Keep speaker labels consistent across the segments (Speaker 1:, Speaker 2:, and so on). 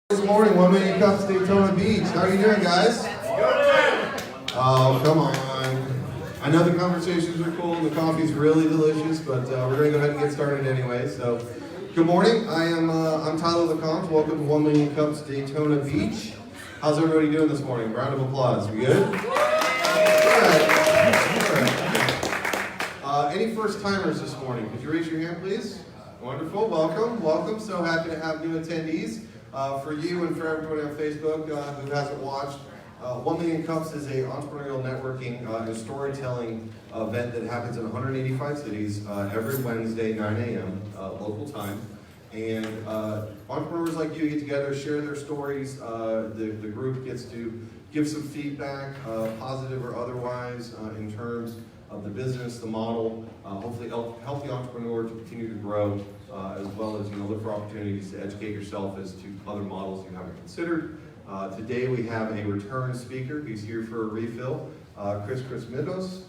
Speaker 1: This morning, 1 million cups, Daytona Beach. How are you doing, guys? Oh, come on. I know the conversations are cool and the coffee's really delicious, but we're going to go ahead and get started anyway. So, good morning. I'm Tyler LeCompte. Welcome to 1 million cups, Daytona Beach. How's everybody doing this morning? Round of applause. We good? All right. Any first timers this morning? Could you raise your hand, please? Wonderful. Welcome. Welcome. So happy to have new attendees. For you and for everybody on Facebook who hasn't watched, 1 Million Cups is an entrepreneurial networking and storytelling event that happens in 185 cities every Wednesday, 9 a.m. Local time. And entrepreneurs like you get together, share their stories. The group gets to give some feedback, positive or otherwise, in terms of the business, the model, hopefully help the entrepreneur to continue to grow, as well as look for opportunities to educate yourself as to other models you haven't considered. Today we have a return speaker. He's here for a refill. Kris Krimitzos.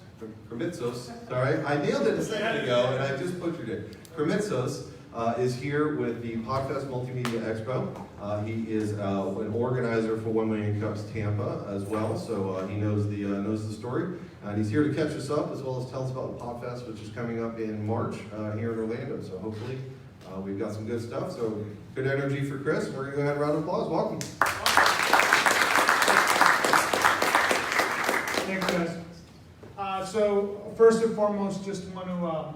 Speaker 1: Sorry, I nailed it a second ago and I just butchered it. Krimitzos is here with the Podfest Multimedia Expo. He is an organizer for 1 Million Cups Tampa as well, so he knows the story. And he's here to catch us up as well as tell us about the Podfest, which is coming up in March here in Orlando. So hopefully we've got some good stuff. So good energy for Kris. We're going to go ahead and round of applause. Welcome.
Speaker 2: Thanks, guys. So first and foremost, just want to,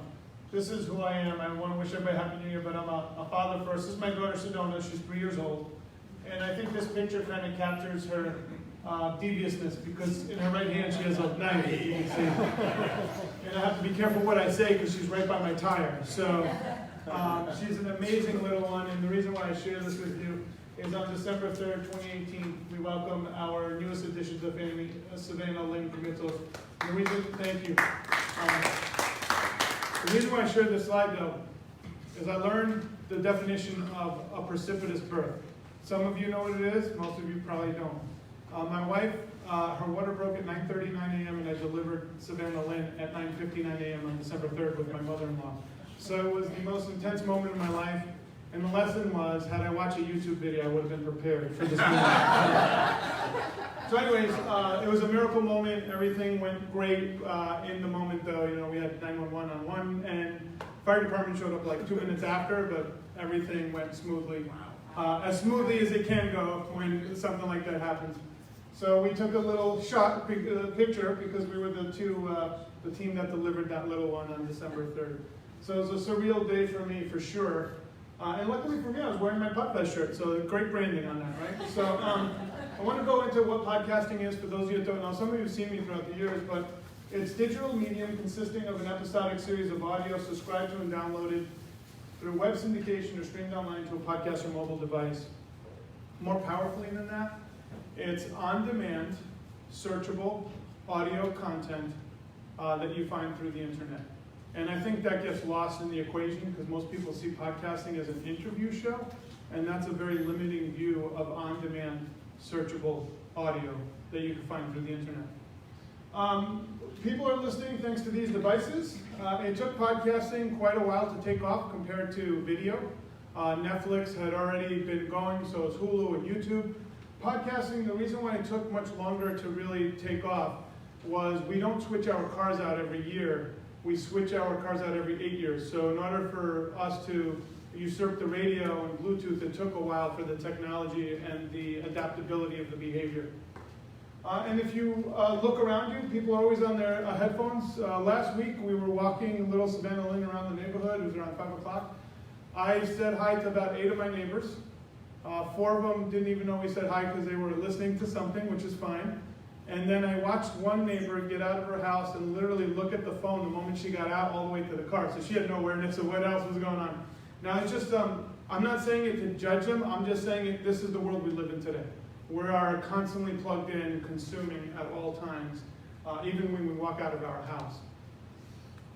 Speaker 2: this is who I am. I want to wish everybody Happy New Year, but I'm a father first. This is my daughter, Sedona. She's 3 years old. And I think this picture kind of captures her deviousness, because in her right hand she has a knife, as you can see. And I have to be careful what I say because she's right by my tire. So she's an amazing little one, and the reason why I share this with you is on December 3rd, 2018, we welcome our newest addition to the family, Savannah Lynn Committal. The reason, thank you. The reason why I shared this slide, though, is I learned the definition of a precipitous birth. Some of you know what it is, most of you probably don't. My wife, her water broke at 9:39 a.m. and I delivered Savannah Lynn at 9:59 a.m. on December 3rd with my mother-in-law. So it was the most intense moment of my life, and the lesson was, had I watched a YouTube video, I would have been prepared for this moment. So anyways, it was a miracle moment. Everything went great. In the moment, though, we had 911 on one, and fire department showed up like 2 minutes after, but everything went smoothly. As smoothly as it can go when something like that happens. So we took a little picture because we were the team that delivered that little one on December 3rd. So it was a surreal day for me, for sure. And luckily for me, I was wearing my Podfest shirt, so great branding on that, right? So I want to go into what podcasting is for those of you that don't know. Some of you have seen me throughout the years, but it's digital medium consisting of an episodic series of audio subscribed to and downloaded through web syndication or streamed online to a podcast or mobile device. More powerfully than that, it's on-demand, searchable audio content that you find through the internet. And I think that gets lost in the equation because most people see podcasting as an interview show, and that's a very limiting view of on-demand, searchable audio that you can find through the internet. People are listening thanks to these devices. It took podcasting quite a while to take off compared to video. Netflix had already been going, so it's Hulu and YouTube. Podcasting, the reason why it took much longer to really take off was we don't switch our cars out every year. We switch our cars out every 8 years. So in order for us to usurp the radio and Bluetooth, it took a while for the technology and the adaptability of the behavior. And if you look around you, people are always on their headphones. Last week, we were walking little Savannah Lynn around the neighborhood. It was around 5 o'clock. I said hi to about 8 of my neighbors. 4 of them didn't even know we said hi because they were listening to something, which is fine. And then I watched one neighbor get out of her house and literally look at the phone the moment she got out all the way to the car. So she had no awareness of what else was going on. Now, it's just, I'm not saying it to judge them. I'm just saying this is the world we live in today. We are constantly plugged in, consuming at all times, even when we walk out of our house.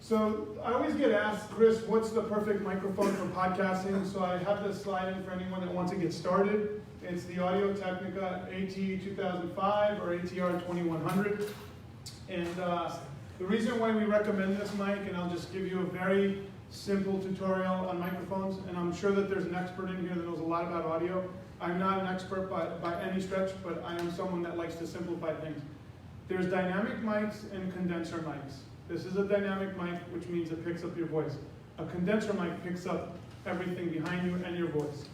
Speaker 2: So I always get asked, Kris, what's the perfect microphone for podcasting? So I have this slide in for anyone that wants to get started. It's the Audio-Technica AT2005 or ATR 2100. And the reason why we recommend this mic, and I'll just give you a very simple tutorial on microphones, and I'm sure that there's an expert in here that knows a lot about audio, I'm not an expert by any stretch, but I am someone that likes to simplify things. There's dynamic mics and condenser mics. This is a dynamic mic, which means it picks up your voice. A condenser mic picks up everything behind you and your voice.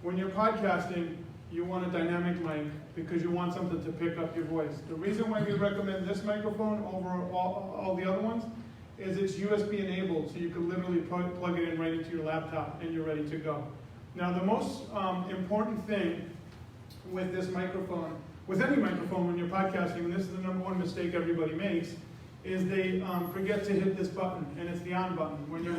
Speaker 2: When you're podcasting, you want a dynamic mic because you want something to pick up your voice. The reason why we recommend this microphone over all the other ones is it's USB enabled, so you can literally plug it in right into your laptop and you're ready to go. Now the most important thing with this microphone, with any microphone when you're podcasting, and this is the #1 mistake everybody makes, is they forget to hit this button, and it's the on button. When you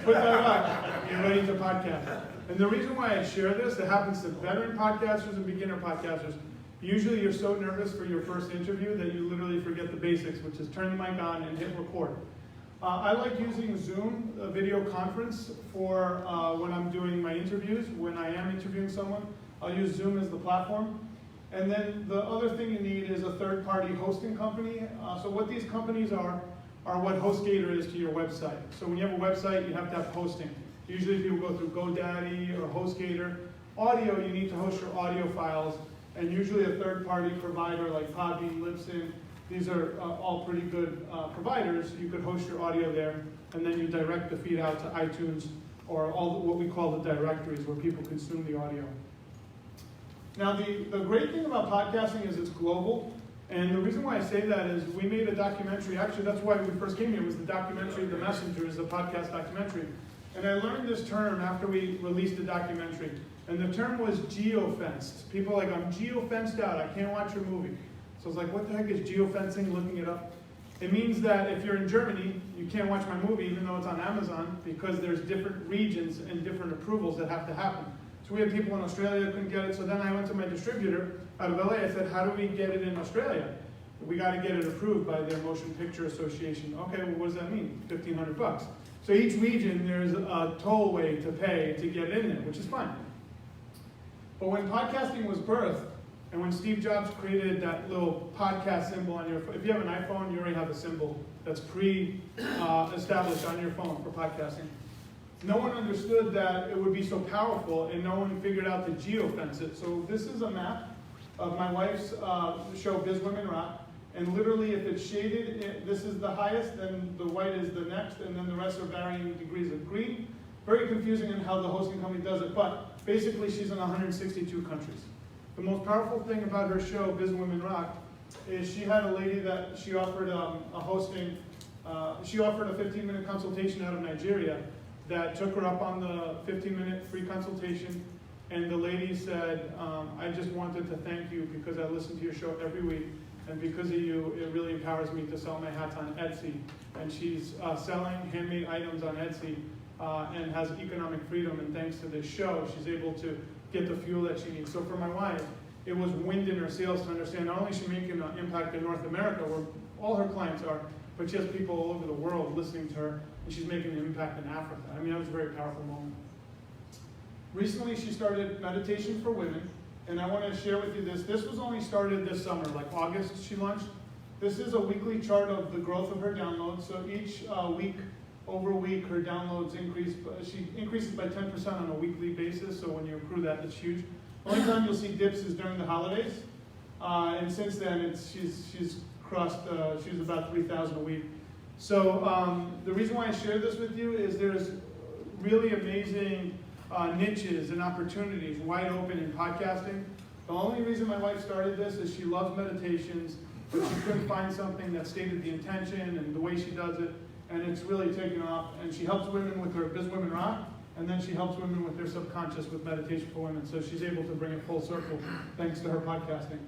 Speaker 2: put that up, you're ready to podcast. And the reason why I share this, it happens to veteran podcasters and beginner podcasters. Usually you're so nervous for your first interview that you literally forget the basics, which is turn the mic on and hit record. I like using Zoom, a video conference, for when I'm doing my interviews. When I am interviewing someone, I'll use Zoom as the platform. And then the other thing you need is a third-party hosting company. So what these companies are what HostGator is to your website. So when you have a website, you have to have hosting. Usually people go through GoDaddy or HostGator. Audio, you need to host your audio files, and usually a third-party provider like Podbean, Libsyn, these are all pretty good providers. You could host your audio there, and then you direct the feed out to iTunes or what we call the directories where people consume the audio. Now, the great thing about podcasting is it's global, and the reason why I say that is we made a documentary. Actually, that's why we first came here, was the documentary, The Messengers, the podcast documentary. And I learned this term after we released the documentary, and the term was geofenced. People are like, I'm geofenced out, I can't watch your movie. So I was like, what the heck is geofencing? Looking it up. It means that if you're in Germany, you can't watch my movie even though it's on Amazon, because there's different regions and different approvals that have to happen. So we had people in Australia that couldn't get it, so then I went to my distributor out of LA. I said, how do we get it in Australia? We got to get it approved by their Motion Picture Association. Okay, well, what does that mean? $1,500. So each region, there's a tollway to pay to get it in there, which is fine. But when podcasting was birthed, and when Steve Jobs created that little podcast symbol on your phone, if you have an iPhone, you already have a symbol that's pre-established on your phone for podcasting. No one understood that it would be so powerful, and no one figured out to geofence it. So this is a map of my wife's show, Biz Women Rock. And literally, if it's shaded, this is the highest, then the white is the next, and then the rest are varying degrees of green. Very confusing in how the hosting company does it, but basically she's in 162 countries. The most powerful thing about her show, Biz Women Rock, is she had a lady that she offered she offered a 15-minute consultation out of Nigeria that took her up on the 15-minute free consultation, and the lady said, I just wanted to thank you because I listen to your show every week, and because of you, it really empowers me to sell my hats on Etsy. And she's selling handmade items on Etsy and has economic freedom, and thanks to this show, she's able to get the fuel that she needs. So for my wife, it was wind in her sails to understand not only is she making an impact in North America, where all her clients are, but she has people all over the world listening to her, and she's making an impact in Africa. I mean, that was a very powerful moment. Recently, she started Meditation for Women, and I want to share with you this. This was only started this summer, like August she launched. This is a weekly chart of the growth of her downloads. So each week over week, her downloads increase. She increases by 10% on a weekly basis, so when you accrue that, it's huge. The only time you'll see dips is during the holidays. And since then, she's crossed, she's about 3,000 a week. So the reason why I share this with you is there's really amazing niches and opportunities wide open in podcasting. The only reason my wife started this is she loves meditations, but she couldn't find something that stated the intention and the way she does it, and it's really taken off. And she helps women with her Biz Women Rock, and then she helps women with their subconscious with Meditation for Women, so she's able to bring it full circle thanks to her podcasting.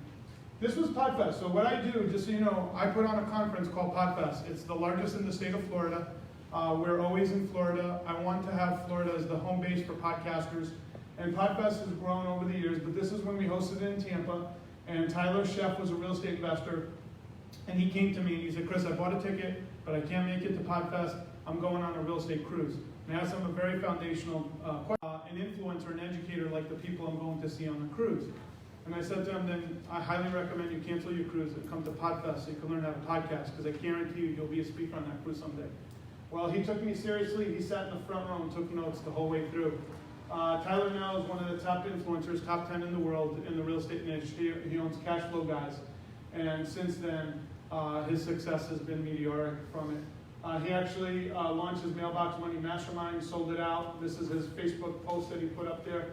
Speaker 2: This was PodFest. So what I do, just so you know, I put on a conference called PodFest. It's the largest in the state of Florida. We're always in Florida. I want to have Florida as the home base for podcasters. And PodFest has grown over the years, but this is when we hosted it in Tampa. And Tyler Sheff was a real estate investor. And he came to me and he said, Kris, I bought a ticket, but I can't make it to PodFest. I'm going on a real estate cruise. And I asked him a very foundational an influencer, an educator like the people I'm going to see on the cruise. And I said to him, then I highly recommend you cancel your cruise and come to PodFest so you can learn how to podcast, because I guarantee you you'll be a speaker on that cruise someday. Well, he took me seriously. He sat in the front row and took notes the whole way through. Tyler now is one of the top influencers, top 10 in the world in the real estate niche. He owns Cash Flow Guys. And since then, his success has been meteoric from it. He actually launched his Mailbox Money Mastermind, sold it out. This is his Facebook post that he put up there.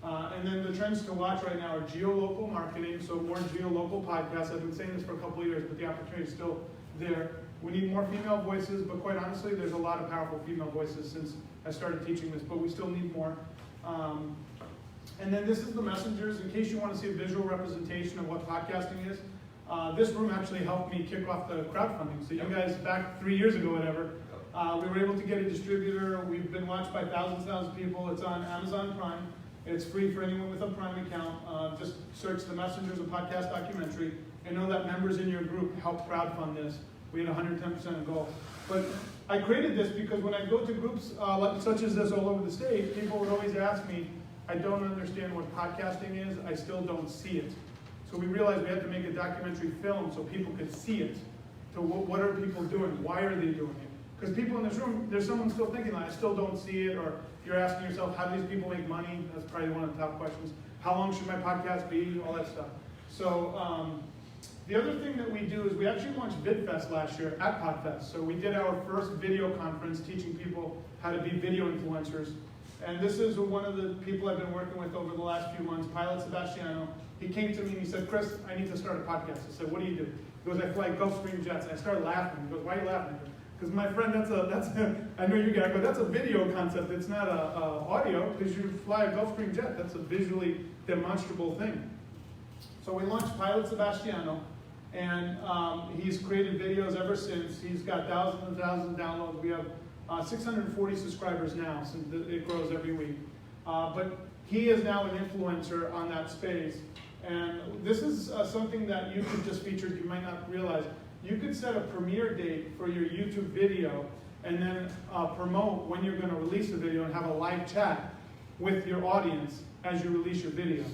Speaker 2: And then the trends to watch right now are geolocal marketing, so more geolocal podcasts. I've been saying this for a couple of years, but the opportunity is still there. We need more female voices, but quite honestly, there's a lot of powerful female voices since I started teaching this, but we still need more. And then this is the messengers. In case you want to see a visual representation of what podcasting is, this room actually helped me kick off the crowdfunding. So you guys, back 3 years ago, whatever, we were able to get a distributor. We've been watched by thousands of people. It's on Amazon Prime. It's free for anyone with a Prime account. Just search the Messengers of Podcast documentary and know that members in your group helped crowdfund this. We had 110% goal. But I created this because when I go to groups such as this all over the state, people would always ask me, I don't understand what podcasting is. I still don't see it. So we realized we had to make a documentary film so people could see it. So what are people doing? Why are they doing it? Because people in this room, there's someone still thinking like, I still don't see it, or you're asking yourself, how do these people make money? That's probably one of the top questions. How long should my podcast be? All that stuff. So the other thing that we do is we actually launched VidFest last year at PodFest. So we did our first video conference teaching people how to be video influencers. And this is one of the people I've been working with over the last few months, Pilot Sebastiano. He came to me and he said, Kris, I need to start a podcast. I said, what do you do? He goes, I fly Gulfstream jets. And I started laughing. He goes, why are you laughing? Because my friend, I know you guys, but that's a video concept. It's not a audio, because you fly a Gulfstream jet. That's a visually demonstrable thing. So we launched Pilot Sebastiano, and he's created videos ever since. He's got thousands and thousands of downloads. We have 640 subscribers now, since it grows every week. But he is now an influencer on that space. And this is something that YouTube just featured you might not realize. You could set a premiere date for your YouTube video and then promote when you're going to release the video and have a live chat with your audience as you release your video.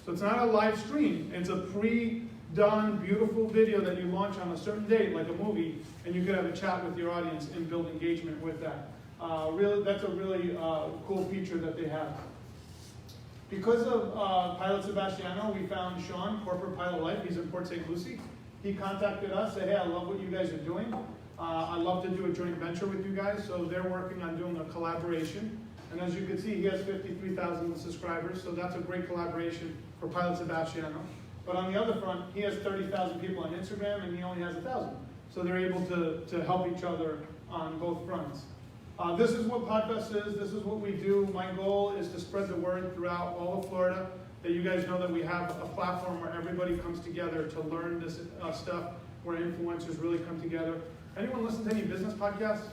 Speaker 2: So it's not a live stream. It's a pre-done, beautiful video that you launch on a certain date, like a movie, and you could have a chat with your audience and build engagement with that. That's a really cool feature that they have. Because of Pilot Sebastiano, we found Sean, Corporate Pilot Life. He's in Port St. Lucie. He contacted us, said, hey, I love what you guys are doing. I'd love to do a joint venture with you guys. So they're working on doing a collaboration. And as you can see, he has 53,000 subscribers. So that's a great collaboration for Pilot Sebastiano. But on the other front, he has 30,000 people on Instagram and he only has 1,000. So they're able to help each other on both fronts. This is what PodFest is. This is what we do. My goal is to spread the word throughout all of Florida, that you guys know that we have a platform where everybody comes together to learn this stuff, where influencers really come together. Anyone listen to any business podcasts?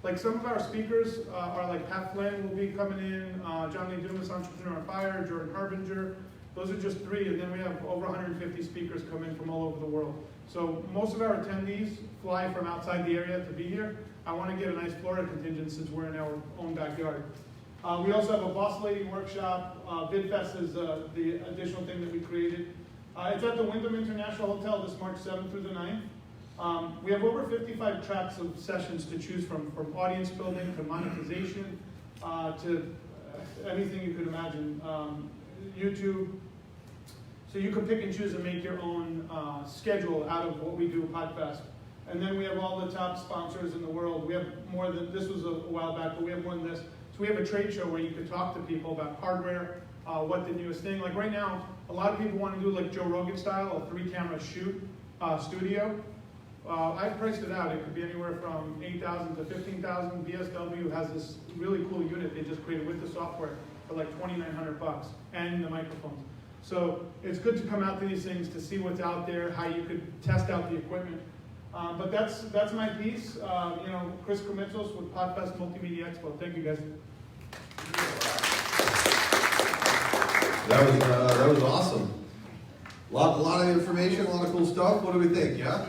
Speaker 2: Like some of our speakers are like Pat Flynn will be coming in, John Lee Dumas, Entrepreneur on Fire, Jordan Harbinger. Those are just 3, and then we have over 150 speakers come in from all over the world. So most of our attendees fly from outside the area to be here. I want to get a nice Florida contingent since we're in our own backyard. We also have a Boss Lady workshop. VidFest is the additional thing that we created. It's at the Wyndham International Hotel this March 7th through the 9th. We have over 55 tracks of sessions to choose from audience building to monetization to anything you could imagine. YouTube. So you can pick and choose and make your own schedule out of what we do at PodFest. And then we have all the top sponsors in the world. We have more than, this was a while back, but we have more than this. So we have a trade show where you could talk to people about hardware, what the newest thing. Like right now, a lot of people want to do like Joe Rogan style, a 3-camera shoot studio. I priced it out. It could be anywhere from $8,000 to $15,000. BSW has this really cool unit they just created with the software for like $2,900 and the microphones. So it's good to come out to these things to see what's out there, how you could test out the equipment. But that's my piece. Kris with PodFest Multimedia Expo. Thank you, guys.
Speaker 1: That was awesome. A lot of information, a lot of cool stuff. What do we think? Yeah.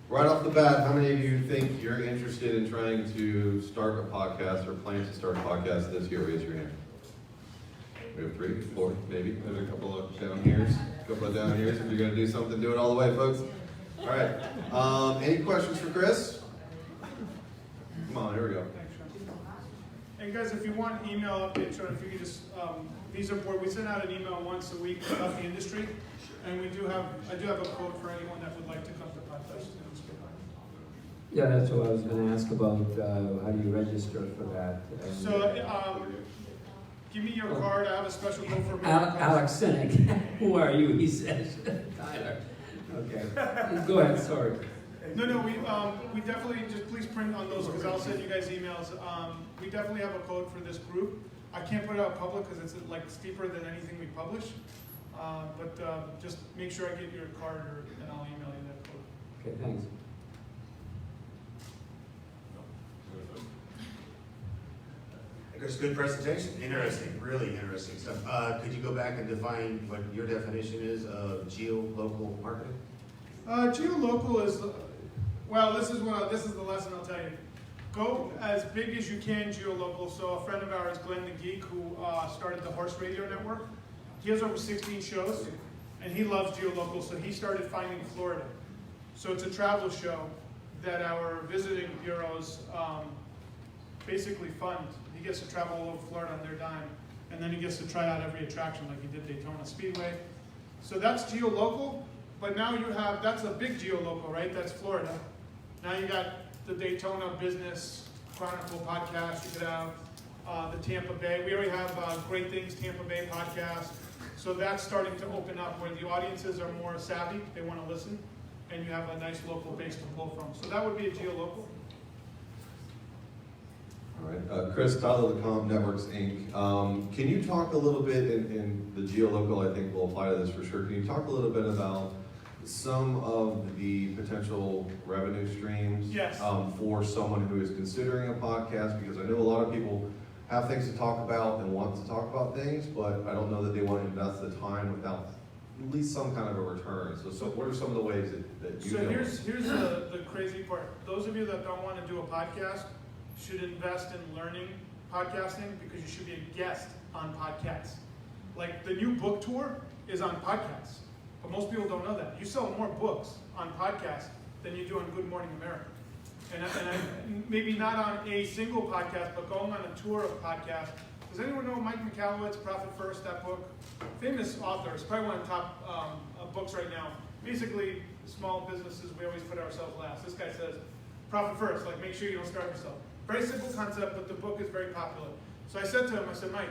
Speaker 1: Right off the bat, how many of you think you're interested in trying to start a podcast or plan to start a podcast this year? Raise your hand. We have 3, 4, maybe. There's a couple of down here's. If you're going to do something, do it all the way, folks. All right. Any questions for Kris? Come on, here we go.
Speaker 2: And guys, if you want email updates, or if you could just, these are board, we send out an email once a week about the industry, and I do have a quote for anyone that would like to come to Podfest.
Speaker 3: Yeah, that's what I was going to ask about. How do you register for that?
Speaker 2: So, give me your card. I have a special code for
Speaker 3: Alex Sinek. Who are you? He says. Tyler. Okay. Go ahead. Sorry.
Speaker 2: No, we definitely, just please print on those because I'll send you guys emails. We definitely have a code for this group. I can't put it out public because it's like steeper than anything we publish. But just make sure I get your card and I'll email you that code.
Speaker 3: Okay, thanks.
Speaker 4: Kris, good presentation. Interesting, really interesting stuff. Could you go back and define what your definition is of geo-local marketing?
Speaker 2: Geo-local is, well, this is the lesson I'll tell you. Go as big as you can geo-local. So a friend of ours, Glenn the Geek, who started the Horse Radio Network, he has over 16 shows, and he loves geo-local, so he started Finding Florida. So it's a travel show that our visiting bureaus basically fund. He gets to travel all over Florida on their dime, and then he gets to try out every attraction like he did Daytona Speedway. So that's geo-local, but now you have, that's a big geo-local, right? That's Florida. Now you got the Daytona Business Chronicle podcast. You could have the Tampa Bay. We already have Great Things Tampa Bay podcast. So that's starting to open up where the audiences are more savvy. They want to listen, and you have a nice local base to pull from. So that would be a geo-local.
Speaker 1: All right, Kris, Tyler, the Comm Networks, Inc. Can you talk a little bit, in the geolocal, I think will apply to this for sure. Can you talk a little bit about some of the potential revenue streams
Speaker 2: Yes.
Speaker 1: For someone who is considering a podcast? Because I know a lot of people have things to talk about and want to talk about things, but I don't know that they want to invest the time without at least some kind of a return. So what are some of the ways that you
Speaker 2: So
Speaker 1: know?
Speaker 2: here's the crazy part. Those of you that don't want to do a podcast should invest in learning podcasting because you should be a guest on podcasts. Like the new book tour is on podcasts, but most people don't know that. You sell more books on podcasts than you do on Good Morning America. And maybe not on a single podcast, but going on a tour of podcasts. Does anyone know Mike McAllowitz, Profit First, that book? Famous author. It's probably one of the top books right now. Basically, small businesses, we always put ourselves last. This guy says, profit first, like make sure you don't starve yourself. Very simple concept, but the book is very popular. So I said to him, I said, Mike,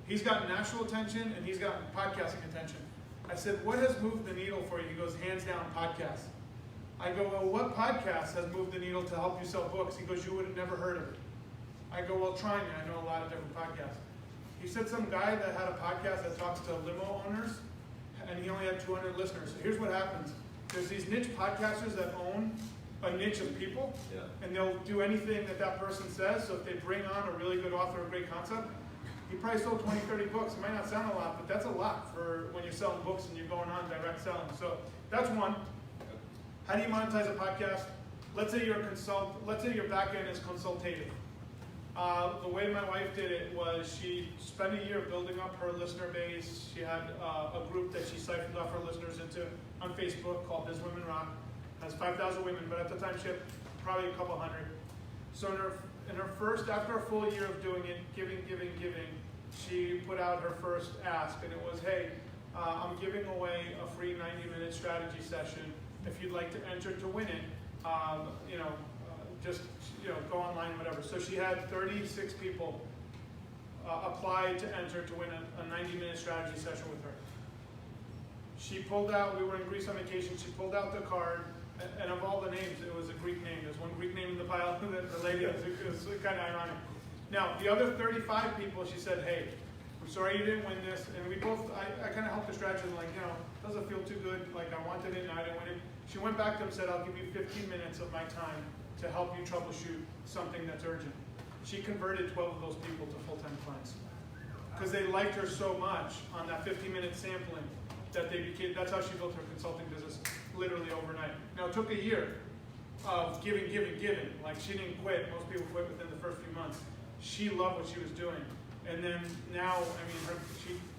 Speaker 2: he's got national attention and he's got podcasting attention. I said, what has moved the needle for you? He goes, hands down, podcasts. I go, well, what podcast has moved the needle to help you sell books? He goes, you would have never heard of it. I go, well, try me. I know a lot of different podcasts. He said some guy that had a podcast that talks to limo owners, and he only had 200 listeners. So here's what happens. There's these niche podcasters that own a niche of people, and they'll do anything that person says. So if they bring on a really good author, a great concept, he probably sold 20, 30 books. It might not sound a lot, but that's a lot for when you're selling books and you're going on direct selling. So that's one. How do you monetize a podcast? Let's say you're a let's say your back end is consultative. The way my wife did it was she spent a year building up her listener base. She had a group that she siphoned off her listeners into on Facebook called Biz Women Rock. Has 5,000 women, but at the time she had probably a couple hundred. So in her first, after a full year of doing it, giving, she put out her first ask, and it was, hey, I'm giving away a free 90-minute strategy session. If you'd like to enter to win it, just go online, whatever. So she had 36 people apply to enter to win a 90-minute strategy session with her. She pulled out, we were in Greece on vacation, she pulled out the card, and of all the names, it was a Greek name. There's one Greek name in the pile, the lady, it was kind of ironic. Now, the other 35 people, she said, hey, I'm sorry you didn't win this, and we both, I kind of helped her strategy, like, doesn't feel too good, like I wanted it and I didn't win it. She went back to him and said, I'll give you 15 minutes of my time to help you troubleshoot something that's urgent. She converted 12 of those people to full-time clients because they liked her so much on that 15-minute sampling that that's how she built her consulting business literally overnight. Now, it took a year of giving. Like, she didn't quit. Most people quit within the first few months. She loved what she was doing. And then now, I mean,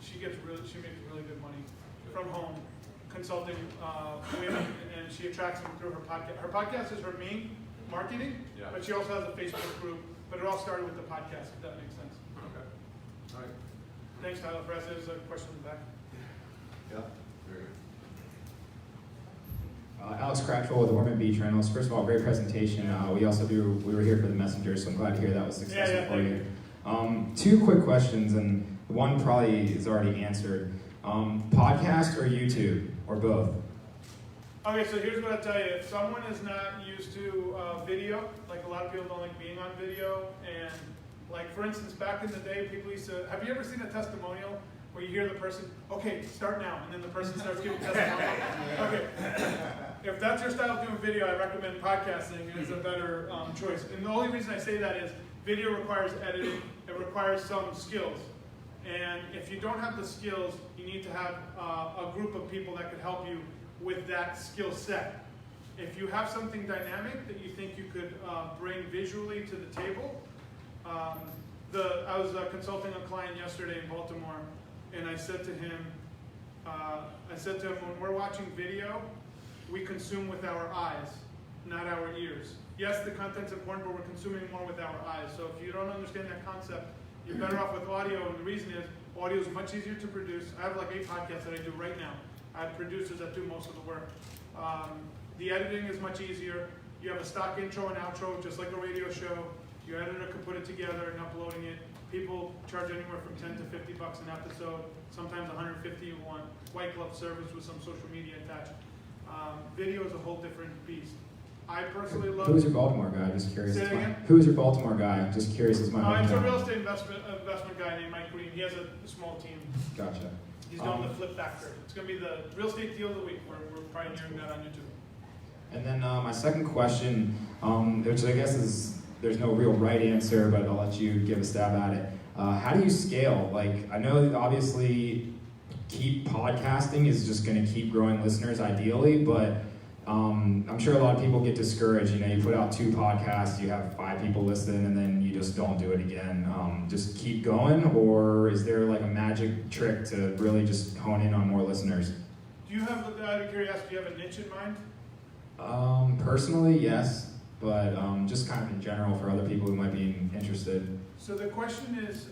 Speaker 2: she makes really good money from home consulting women, and she attracts them through her podcast. Her podcast is her main marketing, but she also has a Facebook group But it all started with the podcast, if that makes sense.
Speaker 1: Okay. All right.
Speaker 2: Thanks, Tyler. Perhaps there's a question in the back.
Speaker 1: Yeah. Very good.
Speaker 5: Alex Cratchwell with Ormond Beach Rentals. First of all, great presentation. We were here for the messenger, so I'm glad to hear that was successful for you. Two quick questions, and one probably is already answered. Podcast or YouTube, or both?
Speaker 2: Okay, so here's what I'll tell you. If someone is not used to video, like a lot of people don't like being on video, and like for instance, back in the day, people used to, have you ever seen a testimonial where you hear the person, okay, start now, and then the person starts giving testimonial? Okay, if that's your style of doing video, I recommend podcasting is a better choice. And the only reason I say that is video requires editing, it requires some skills. And if you don't have the skills, you need to have a group of people that could help you with that skill set. If you have something dynamic that you think you could bring visually to the table, I was consulting a client yesterday in Baltimore, and I said to him, when we're watching video, we consume with our eyes, not our ears. Yes, the content's important, but we're consuming more with our eyes. So if you don't understand that concept, you're better off with audio, and the reason is audio is much easier to produce. I have like 8 podcasts that I do right now. I have producers that do most of the work. The editing is much easier. You have a stock intro and outro, just like a radio show. Your editor can put it together and uploading it. People charge anywhere from $10 to $50 an episode. Sometimes $150 you want white glove service with some social media attached. Video is a whole different beast. I personally love.
Speaker 5: Who is your Baltimore guy? Just curious.
Speaker 2: Say it again?
Speaker 5: Who is your Baltimore guy? Just curious as my hometown.
Speaker 2: It's a real estate investment guy named Mike Green. He has a small team.
Speaker 5: Gotcha.
Speaker 2: He's doing the flip factor. It's going to be the real estate deal of the week. We're pioneering that on YouTube.
Speaker 5: And then my second question, which I guess is, there's no real right answer, but I'll let you give a stab at it. How do you scale? Like, I know that obviously keep podcasting is just going to keep growing listeners ideally, but I'm sure a lot of people get discouraged. You know, you put out 2 podcasts, you have 5 people listen, and then you just don't do it again. Just keep going, or is there like a magic trick to really just hone in on more listeners?
Speaker 2: Do you have, out of curiosity, do you have a niche in mind?
Speaker 5: Personally, yes, but just kind of in general for other people who might be interested.
Speaker 2: So the question is,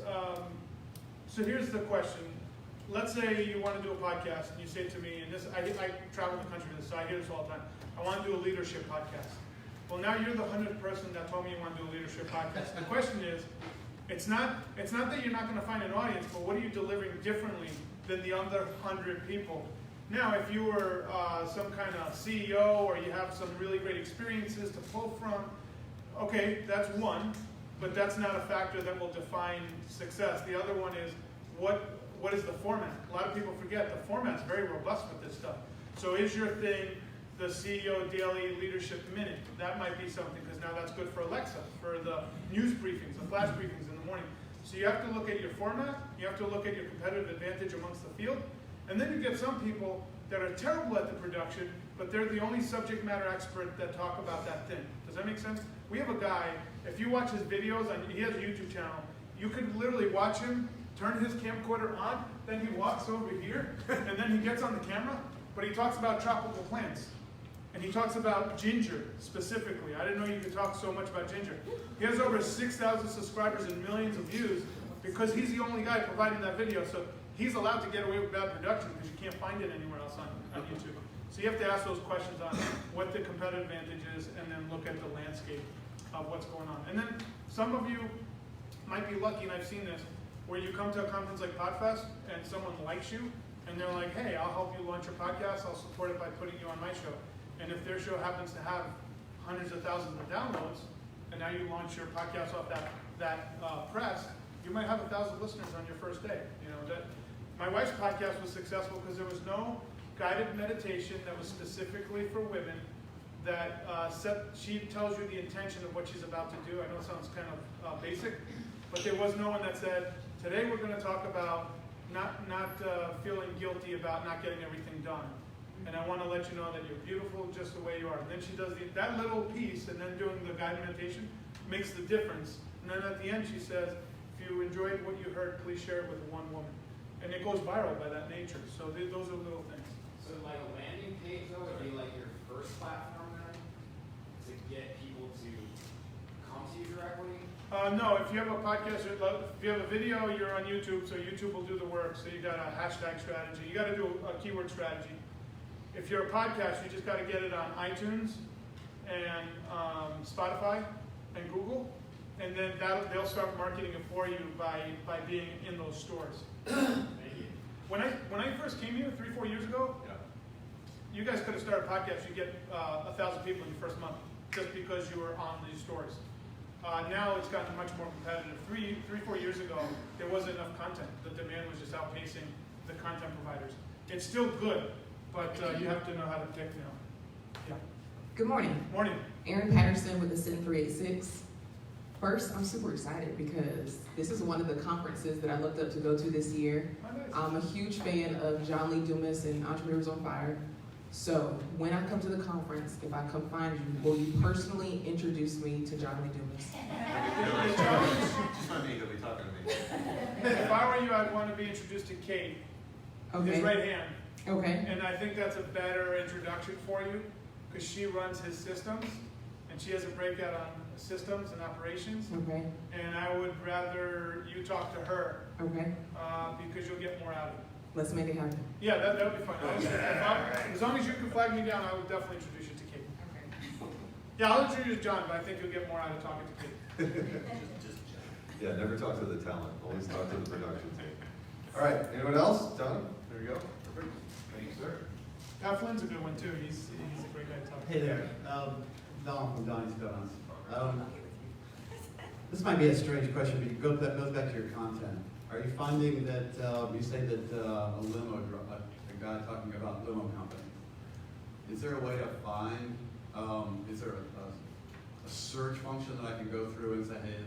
Speaker 2: so here's the question. Let's say you want to do a podcast, and you say to me, and this, I travel the country with this, so I hear this all the time. I want to do a leadership podcast. Well, now you're the 100th person that told me you want to do a leadership podcast. The question is, it's not that you're not going to find an audience, but what are you delivering differently than the other 100 people? Now, if you were some kind of CEO, or you have some really great experiences to pull from, okay, that's one, but that's not a factor that will define success. The other one is, what is the format? A lot of people forget the format's very robust with this stuff. So is your thing the CEO Daily Leadership Minute? That might be something, because now that's good for Alexa, for the news briefings, the flash briefings in the morning. So you have to look at your format, you have to look at your competitive advantage amongst the field, and then you get some people that are terrible at the production, but they're the only subject matter expert that talk about that thing. Does that make sense? We have a guy, if you watch his videos, he has a YouTube channel, you could literally watch him, turn his camcorder on, then he walks over here, and then he gets on the camera, but he talks about tropical plants. And he talks about ginger, specifically. I didn't know you could talk so much about ginger. He has over 6,000 subscribers and millions of views, because he's the only guy providing that video. So he's allowed to get away with bad production, because you can't find it anywhere else on YouTube. So you have to ask those questions on what the competitive advantage is, and then look at the landscape of what's going on. And then some of you might be lucky, and I've seen this, where you come to a conference like PodFest, and someone likes you, and they're like, hey, I'll help you launch your podcast, I'll support it by putting you on my show. And if their show happens to have hundreds of thousands of downloads, and now you launch your podcast off that press, you might have 1,000 listeners on your first day. You know, that my wife's podcast was successful because there was no guided meditation that was specifically for women that she tells you the intention of what she's about to do. I know it sounds kind of basic, but there was no one that said, today we're going to talk about not feeling guilty about not getting everything done. And I want to let you know that you're beautiful just the way you are. And then she does that little piece, and then doing the guided meditation makes the difference. And then at the end she says, if you enjoyed what you heard, please share it with one woman. And it goes viral by that nature. So those are little things.
Speaker 6: So like a landing page though would be like your first platform then to get people to come talk to you directly?
Speaker 2: No, if you have a podcast, if you have a video, you're on YouTube, so YouTube will do the work. So you got a hashtag strategy. You got to do a keyword strategy. If you're a podcast, you just got to get it on iTunes and Spotify and Google, and then they'll start marketing it for you by being in those stores. When I first came here 3-4 years ago, you guys could have started a podcast. You get 1,000 people in your first month just because you were on these stores. Now it's gotten much more competitive. 3-4 years ago, there wasn't enough content. The demand was just outpacing the content providers. It's still good, but you have to know how to pick now. Yeah.
Speaker 7: Good morning.
Speaker 2: Morning.
Speaker 7: Erin Patterson with the Sin 386. First, I'm super excited because this is one of the conferences that I looked up to go to this year.
Speaker 2: Oh, nice.
Speaker 7: I'm a huge fan of John Lee Dumas and Entrepreneurs on Fire. So when I come to the conference, if I come find you, will you personally introduce me to John Lee Dumas?
Speaker 1: Just not me, he'll be talking to me.
Speaker 2: If I were you, I'd want to be introduced to Kate, his right hand.
Speaker 7: Okay.
Speaker 2: And I think that's a better introduction for you because she runs his systems and she has a breakout on systems and operations.
Speaker 7: Okay.
Speaker 2: And I would rather you talk to her
Speaker 7: Okay.
Speaker 2: because you'll get more out of it.
Speaker 7: Let's make it happen.
Speaker 2: Yeah, that would be fun. As long as you can flag me down, I would definitely introduce you to Kate.
Speaker 7: Okay.
Speaker 2: Yeah, I'll introduce John, but I think you'll get more out of talking to Kate.
Speaker 1: Yeah, never talk to the talent, always talk to the production team. All right, anyone else? Don, there you go. Perfect. Thank you, sir.
Speaker 2: Pat Flynn's a good one too. He's a great guy to talk to.
Speaker 8: Hey there, Don from Donnie's Donuts. This might be a strange question, but that goes back to your content. Are you finding that, you say that a guy talking about limo company, is there a way to find, is there a search function that I can go through and say, hey,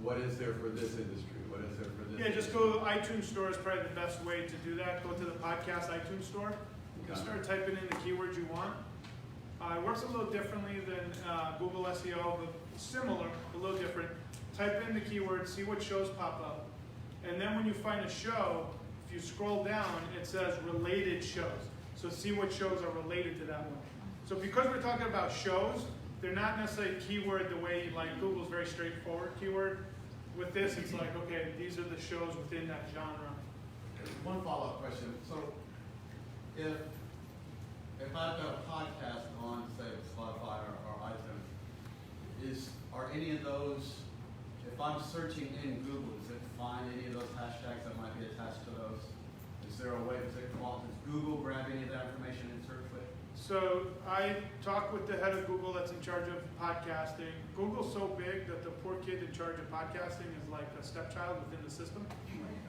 Speaker 8: what is there for this industry? What is there for this
Speaker 2: Yeah, just
Speaker 8: industry?
Speaker 2: go to iTunes Store is probably the best way to do that. Go to the podcast iTunes Store. You can start typing in the keywords you want. It works a little differently than Google SEO, but similar, a little different. Type in the keywords, see what shows pop up. And then when you find a show, if you scroll down, it says related shows. So see what shows are related to that one. So because we're talking about shows, they're not necessarily keyword the way like Google's very straightforward keyword. With this, it's like, okay, these are the shows within that genre.
Speaker 8: One follow-up question. So, if I've got a podcast on, say, Spotify or iTunes, are any of those, if I'm searching in Google, does it find any of those hashtags that might be attached to those? Is there a way does Google grab any of that information and search with?
Speaker 2: So I talked with the head of Google that's in charge of podcasting. Google's so big that the poor kid in charge of podcasting is like a stepchild within the system.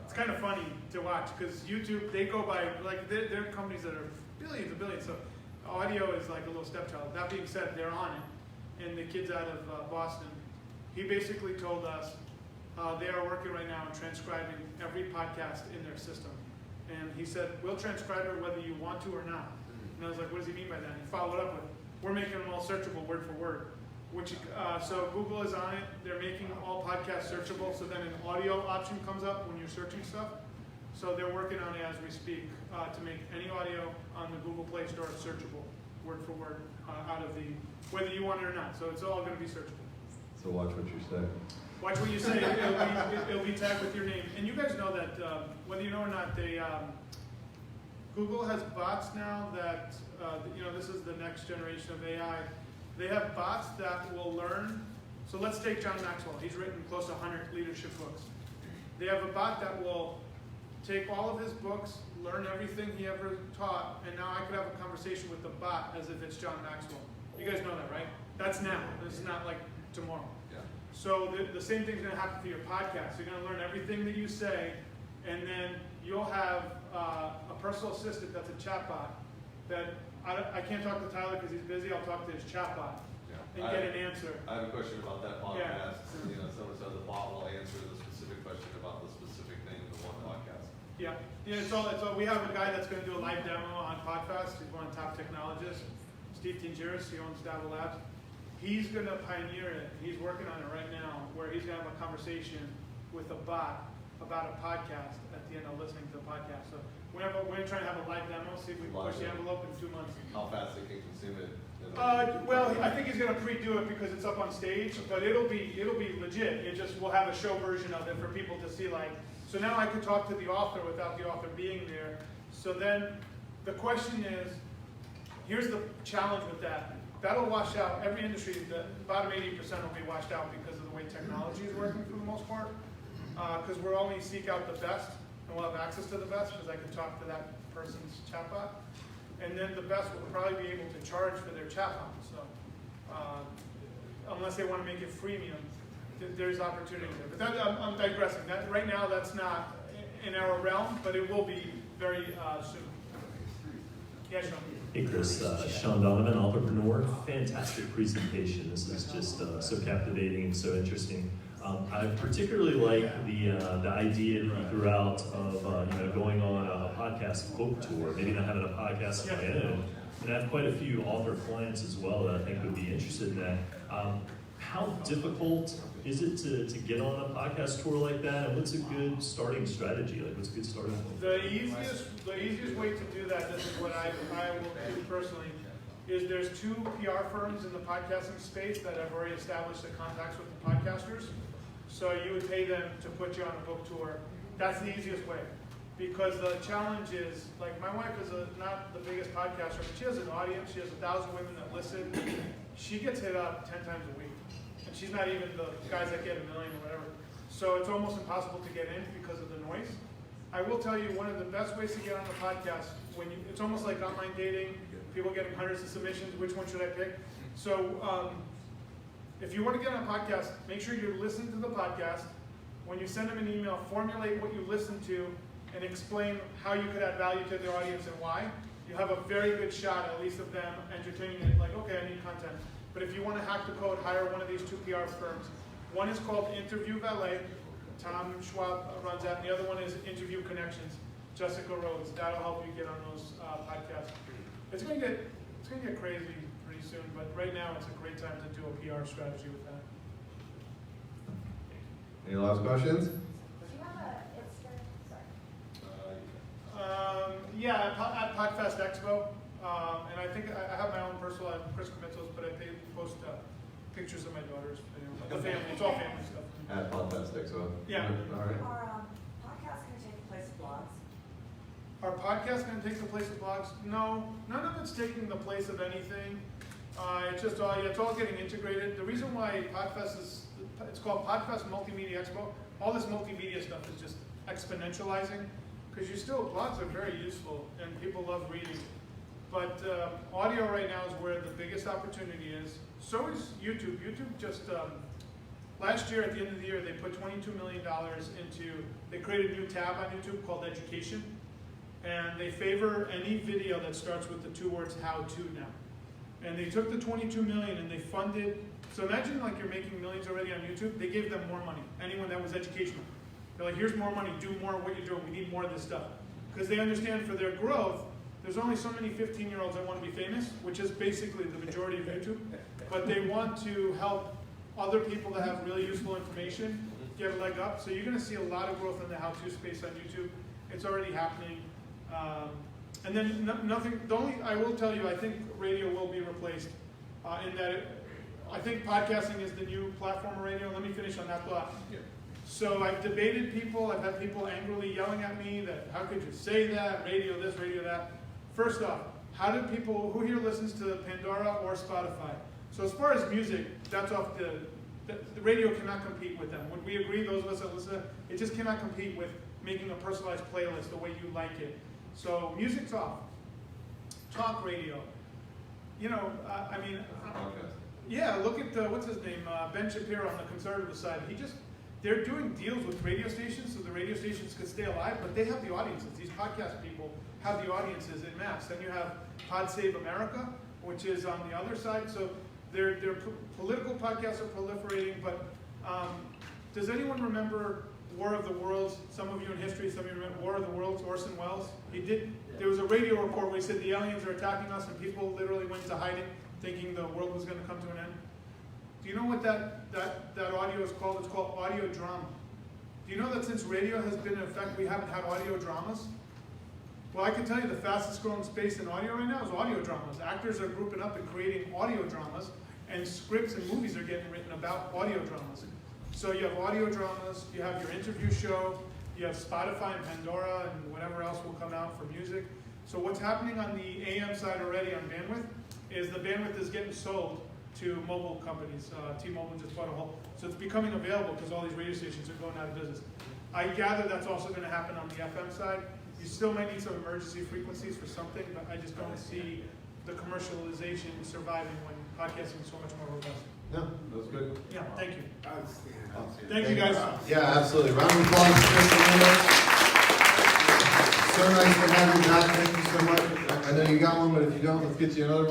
Speaker 2: It's kind of funny to watch because YouTube, they go by, like they're companies that are billions and billions. So audio is like a little stepchild. That being said, they're on it. And the kid's out of Boston. He basically told us they are working right now on transcribing every podcast in their system. And he said, we'll transcribe it whether you want to or not. And I was like, what does he mean by that? And he followed up with, we're making them all searchable word for word. So Google is on it. They're making all podcasts searchable. So then an audio option comes up when you're searching stuff. So they're working on it as we speak to make any audio on the Google Play Store searchable word for word out of the, whether you want it or not. So it's all going to be searchable.
Speaker 1: So watch what you say.
Speaker 2: Watch what you say. It'll be tagged with your name. And you guys know that whether you know or not, they Google has bots now that this is the next generation of AI. They have bots that will learn. So let's take John Maxwell. He's written close to 100 leadership books. They have a bot that will take all of his books, learn everything he ever taught, and now I could have a conversation with the bot as if it's John Maxwell. You guys know that, right? That's now. This is not like tomorrow.
Speaker 1: Yeah.
Speaker 2: So the same thing's going to happen for your podcast. You're going to learn everything that you say, and then you'll have a personal assistant that's a chatbot that I can't talk to Tyler because he's busy. I'll talk to his chatbot and get an answer.
Speaker 9: I have a question about that podcast.
Speaker 2: Yeah.
Speaker 9: Someone said the bot will answer the specific question about the specific thing in the one podcast.
Speaker 2: Yeah, it's all. We have a guy that's going to do a live demo on Podfest. He's one of the top technologists. Steve Tingeris, he owns Dabble Labs. He's going to pioneer it. He's working on it right now, where he's going to have a conversation with a bot about a podcast at the end of listening to the podcast. So we're going to try to have a live demo, see if we can push the envelope in 2 months.
Speaker 9: How fast they can consume it?
Speaker 2: Well, I think he's going to pre-do it because it's up on stage, but it'll be legit. We'll have a show version of it for people to see. Like, so now I could talk to the author without the author being there. So then the question is, here's the challenge with that. That'll wash out every industry. The bottom 80% will be washed out because of the way technology is working for the most part. Because we'll only seek out the best, and we'll have access to the best because I can talk to that person's chatbot. And then the best will probably be able to charge for their chatbot. So unless they want to make it freemium, there's opportunity there. But I'm digressing. Right now, that's not in our realm, but it will be very soon. Yeah, Sean.
Speaker 6: Hey Kris, Sean Donovan, entrepreneur. Fantastic presentation. This is just so captivating and so interesting. I particularly like the idea that you threw out of going on a podcast book tour, maybe not having a podcast of my own, and I have quite a few author clients as well that I think would be interested in that. How difficult is it to get on a podcast tour like that, and what's a good starting strategy? Like, what's a good starting point?
Speaker 2: The easiest way to do that, this is what I will do personally, is there's 2 PR firms in the podcasting space that have already established the contacts with the podcasters. So you would pay them to put you on a book tour. That's the easiest way. Because the challenge is, like, my wife is not the biggest podcaster, but she has an audience. She has 1,000 women that listen. She gets hit up 10 times a week. And she's not even the guys that get 1 million or whatever. So it's almost impossible to get in because of the noise. I will tell you, one of the best ways to get on a podcast, it's almost like online dating. People getting hundreds of submissions. Which one should I pick? So if you want to get on a podcast, make sure you're listening to the podcast. When you send them an email, formulate what you listen to and explain how you could add value to their audience and why. You have a very good shot, at least, of them entertaining it, like, okay, I need content. But if you want to hack the code, hire one of these 2 PR firms. One is called Interview Valet. Tom Schwab runs that. And the other one is Interview Connections. Jessica Rhodes. That'll help you get on those podcasts. It's going to get crazy pretty soon, but right now it's a great time to do a PR strategy with that.
Speaker 1: Any last questions?
Speaker 10: Do you have a Instagram? Sorry.
Speaker 2: Yeah, at Podfest Expo. And I think I have my own personal, I have Kris Comitos, but I post pictures of my daughters. The family, it's all family stuff.
Speaker 1: At Podcast Expo.
Speaker 2: Yeah.
Speaker 1: All right.
Speaker 10: Are podcasts going to take the place of blogs?
Speaker 2: Are podcasts going to take the place of blogs? No, none of it's taking the place of anything. It's all getting integrated. The reason why Podfest it's called Podfest Multimedia Expo. All this multimedia stuff is just exponentializing because blogs are very useful and people love reading. But audio right now is where the biggest opportunity is. So is YouTube. YouTube just, last year at the end of the year, they put $22 million they created a new tab on YouTube called Education. And they favor any video that starts with the 2 words how to now. And they took the $22 million and they funded, so imagine like you're making millions already on YouTube, they gave them more money, anyone that was educational. They're like, here's more money, do more of what you're doing, we need more of this stuff. Because they understand for their growth, there's only so many 15-year-olds that want to be famous, which is basically the majority of YouTube. But they want to help other people that have really useful information get a leg up. So you're going to see a lot of growth in the how-to space on YouTube. It's already happening. And then I will tell you, I think radio will be replaced in that I think podcasting is the new platform of radio. Let me finish on that thought. Yeah. So I've debated people, I've had people angrily yelling at me that how could you say that, radio this, radio that. First off, who here listens to Pandora or Spotify? So as far as music, that's off the radio cannot compete with them. Would we agree, those of us that listen, it just cannot compete with making a personalized playlist the way you like it. So music's off. Talk radio. Yeah, look at, what's his name, Ben Shapiro on the conservative side. They're doing deals with radio stations so the radio stations could stay alive, but they have the audiences. These podcast people have the audiences en masse. Then you have Pod Save America, which is on the other side. So their political podcasts are proliferating, but does anyone remember War of the Worlds? Some of you in history, some of you remember War of the Worlds, Orson Welles? There was a radio report where he said the aliens are attacking us and people literally went to hiding thinking the world was going to come to an end. Do you know what that audio is called? It's called audio drama. Do you know that since radio has been in effect, we haven't had audio dramas? Well, I can tell you the fastest growing space in audio right now is audio dramas. Actors are grouping up and creating audio dramas, and scripts and movies are getting written about audio dramas. So you have audio dramas, you have your interview show, you have Spotify and Pandora and whatever else will come out for music. So what's happening on the AM side already on bandwidth is the bandwidth is getting sold to mobile companies. T-Mobile just bought a whole, so it's becoming available because all these radio stations are going out of business. I gather that's also going to happen on the FM side. You still might need some emergency frequencies for something, but I just don't see the commercialization surviving when podcasting is so much more robust.
Speaker 1: No, that was good.
Speaker 2: Yeah, thank you.
Speaker 1: Awesome.
Speaker 2: Thank you, guys.
Speaker 1: Yeah, absolutely. Round of applause for Kris and Linda. So nice to have you back. Thank you so much. I know you got one, but if you don't, let's get you another one.